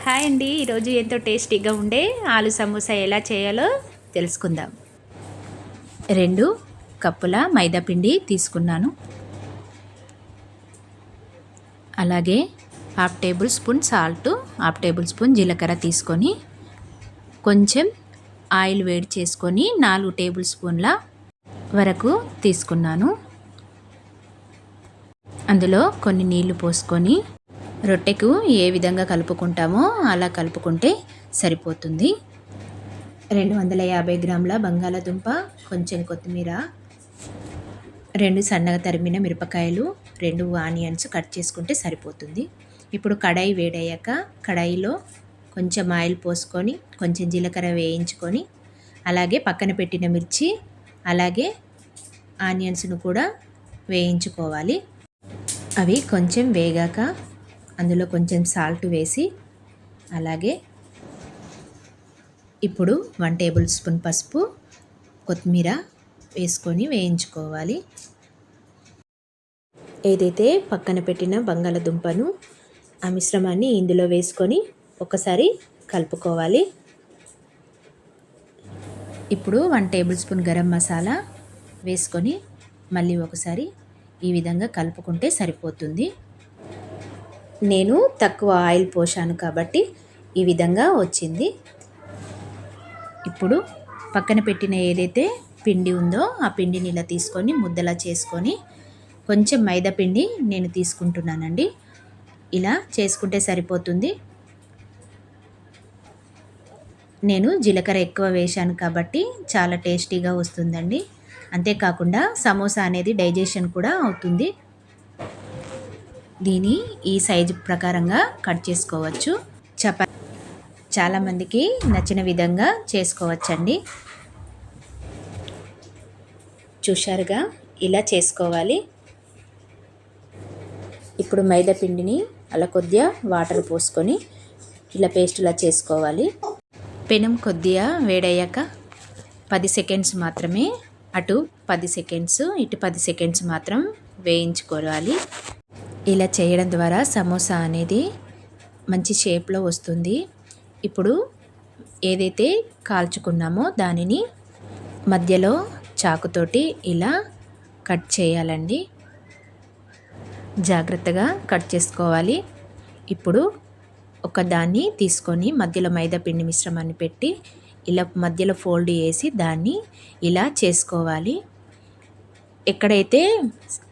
Hi అండి. ఈరోజు ఎంతో టేస్టీగా ఉండే ఆలు సమోసా ఎలా చేయాలో తెలుసుకుందాం. 2 కప్పుల మైదా పిండి తీసుకున్నాను. అలాగే half table spoon salt, half table spoon జీలకర్ర తీసుకొని కొంచెం ఆయిల్ వేడి చేసుకొని 4 టేబుల్ స్పూన్ల వరకు తీసుకున్నాను. అందులో కొన్ని నీళ్లు పోసుకొని రొట్టెకు ఏ విధంగా కలుపుకుంటామో అలా కలుపుకుంటే సరిపోతుంది. 250 గ్రాముల బంగాళాదుంప, కొంచెం కొత్తిమీర, 2 సన్నగా తరిమిన మిరపకాయలు, 2 ఆనియన్స్ కట్ చేసుకుంటే సరిపోతుంది. ఇప్పుడు కడాయి వేడయ్యాక కడాయిలో కొంచెం ఆయిల్ పోసుకొని కొంచెం జీలకర్ర వేయించుకొని అలాగే పక్కన పెట్టిన మిర్చి అలాగే ఆనియన్స్ను కూడా వేయించుకోవాలి. అవి కొంచెం వేగాక అందులో కొంచెం సాల్ట్ వేసి అలాగే ఇప్పుడు 1 టేబుల్ స్పూన్ పసుపు, కొత్తిమీర వేసుకొని వేయించుకోవాలి. ఏదైతే పక్కన పెట్టిన బంగాళదుంపను ఆ మిశ్రమాన్ని ఇందులో వేసుకొని ఒకసారి కలుపుకోవాలి. ఇప్పుడు 1 టేబుల్ స్పూన్ గరం మసాలా వేసుకొని మళ్ళీ ఒకసారి ఈ విధంగా కలుపుకుంటే సరిపోతుంది. నేను తక్కువ ఆయిల్ పోసాను కాబట్టి ఈ విధంగా వచ్చింది. ఇప్పుడు పక్కన పెట్టిన ఏదైతే పిండి ఉందో ఆ పిండిని ఇలా తీసుకొని ముద్దలా చేసుకొని కొంచెం మైదా పిండి నేను తీసుకుంటున్నానండి. ఇలా చేసుకుంటే సరిపోతుంది. నేను జీలకర్ర ఎక్కువ వేశాను కాబట్టి చాలా టేస్టీగా వస్తుందండి. అంతేకాకుండా సమోసా అనేది డైజెషన్ కూడా అవుతుంది. దీని ఈ సైజు ప్రకారంగా కట్ చేసుకోవచ్చు. చాలామందికి నచ్చిన విధంగా చేసుకోవచ్చండి. చూశారుగా, ఇలా చేసుకోవాలి. ఇప్పుడు మైదా పిండిని అలా కొద్దిగా వాటర్ పోసుకొని ఇలా పేస్ట్లా చేసుకోవాలి. పెనం కొద్దిగా వేడయ్యాక 10 సెకండ్స్ మాత్రమే, అటు 10 సెకండ్స్ ఇటు 10 సెకండ్స్ మాత్రం వేయించుకోవాలి. ఇలా చేయడం ద్వారా సమోసా అనేది మంచి షేప్లో వస్తుంది. ఇప్పుడు ఏదైతే కాల్చుకున్నామో దానిని మధ్యలో చాకుతోటి ఇలా కట్ చేయాలండి. జాగ్రత్తగా కట్ చేసుకోవాలి. ఇప్పుడు ఒక దాన్ని తీసుకొని మధ్యలో మైదా పిండి మిశ్రమాన్ని పెట్టి ఇలా మధ్యలో ఫోల్డ్ చేసి దాన్ని ఇలా చేసుకోవాలి. ఎక్కడైతే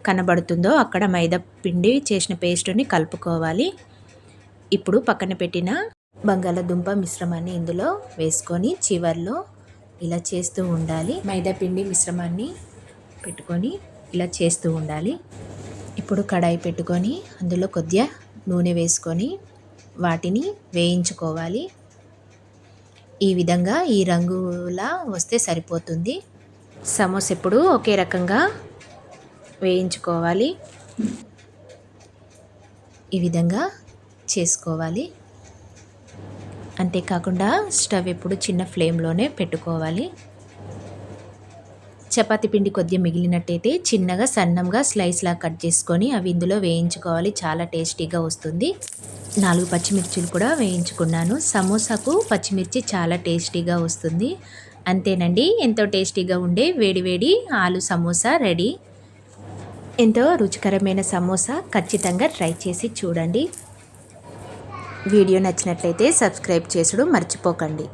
కనబడుతుందో అక్కడ మైదా పిండి చేసిన పేస్టుని కలుపుకోవాలి. ఇప్పుడు పక్కన పెట్టిన బంగాళాదుంప మిశ్రమాన్ని ఇందులో వేసుకొని చివర్లో ఇలా చేస్తూ ఉండాలి. మైదా పిండి మిశ్రమాన్ని పెట్టుకొని ఇలా చేస్తూ ఉండాలి. ఇప్పుడు కడాయి పెట్టుకొని అందులో కొద్దిగా నూనె వేసుకొని వాటిని వేయించుకోవాలి. ఈ విధంగా ఈ రంగులా వస్తే సరిపోతుంది. సమోసా ఎప్పుడు ఒకే రకంగా వేయించుకోవాలి. ఈ విధంగా చేసుకోవాలి. అంతేకాకుండా స్టవ్ ఎప్పుడు చిన్న ఫ్లేమ్లోనే పెట్టుకోవాలి. చపాతీ పిండి కొద్దిగా మిగిలినట్టయితే చిన్నగా సన్నంగా స్లైస్లా కట్ చేసుకొని అవి ఇందులో వేయించుకోవాలి. చాలా టేస్టీగా వస్తుంది. 4 పచ్చిమిర్చిలు కూడా వేయించుకున్నాను. సమోసాకు పచ్చిమిర్చి చాలా టేస్టీగా వస్తుంది. అంతేనండి, ఎంతో టేస్టీగా ఉండే వేడివేడి ఆలు సమోసా రెడీ. ఎంతో రుచికరమైన సమోసా ఖచ్చితంగా ట్రై చేసి చూడండి. వీడియో నచ్చినట్లయితే సబ్స్క్రైబ్ చేసుడు మర్చిపోకండి.